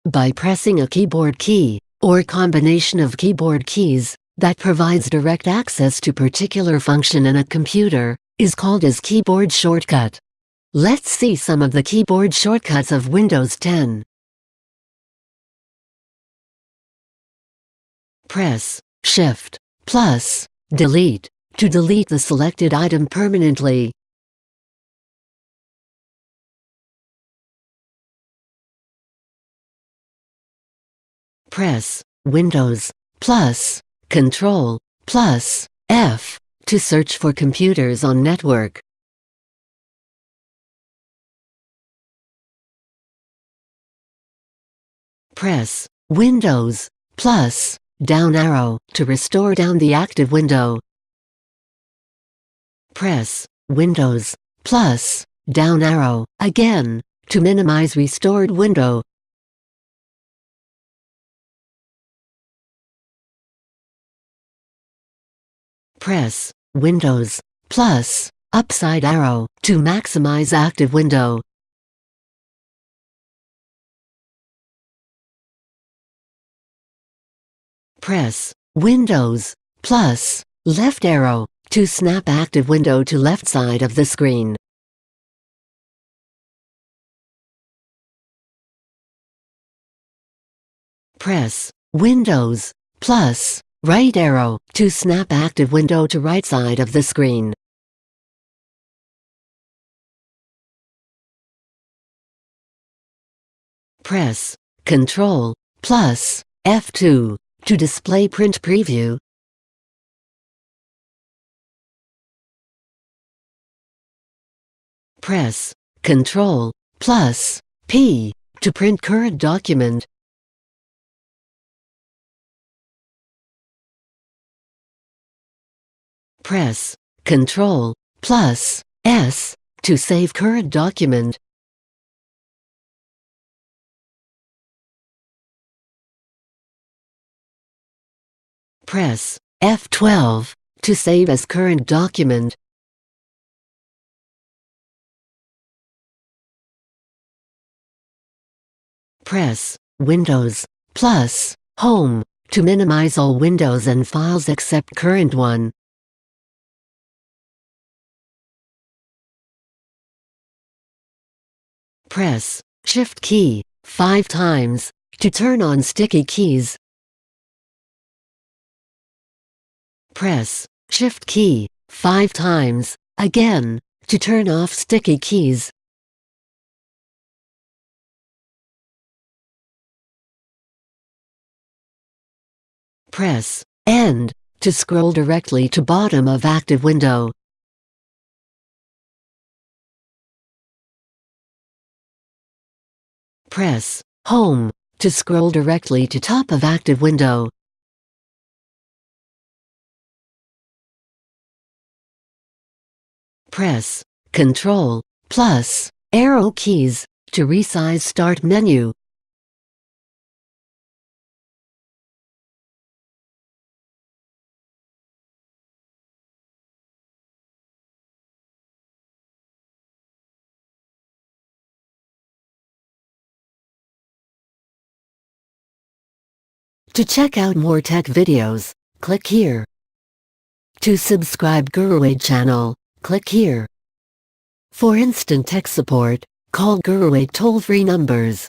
by pressing a keyboard key, or combination of keyboard keys, that provides direct access to particular function in a computer, is called as keyboard shortcut. Let's see some of the keyboard shortcuts of Windows 10. Press Shift plus Delete to delete the selected item permanently. Press Windows plus Control plus F to search for computers on network. Press Windows plus down arrow to restore down the active window. Press Windows plus down arrow again to minimize restored window. Press Windows plus upside arrow to maximize active window. Press Windows plus left arrow to snap active window to left side of the screen. Press Windows plus right arrow to snap active window to right side of the screen. Press Ctrl plus F2 to display print preview. Press Ctrl plus P to print current document. Press Ctrl plus S to save current document. Press F12 to save as current document. Press Windows plus Home to minimize all windows and files except current one. Press Shift key 5 times to turn on sticky keys. Press Shift key 5 times again to turn off sticky keys. Press End to scroll directly to bottom of active window. Press Home to scroll directly to top of active window. Press Ctrl plus arrow keys to resize start menu. To check out more tech videos, click here. To subscribe GuruAid channel, click here. For instant tech support, call GuruAid toll-free numbers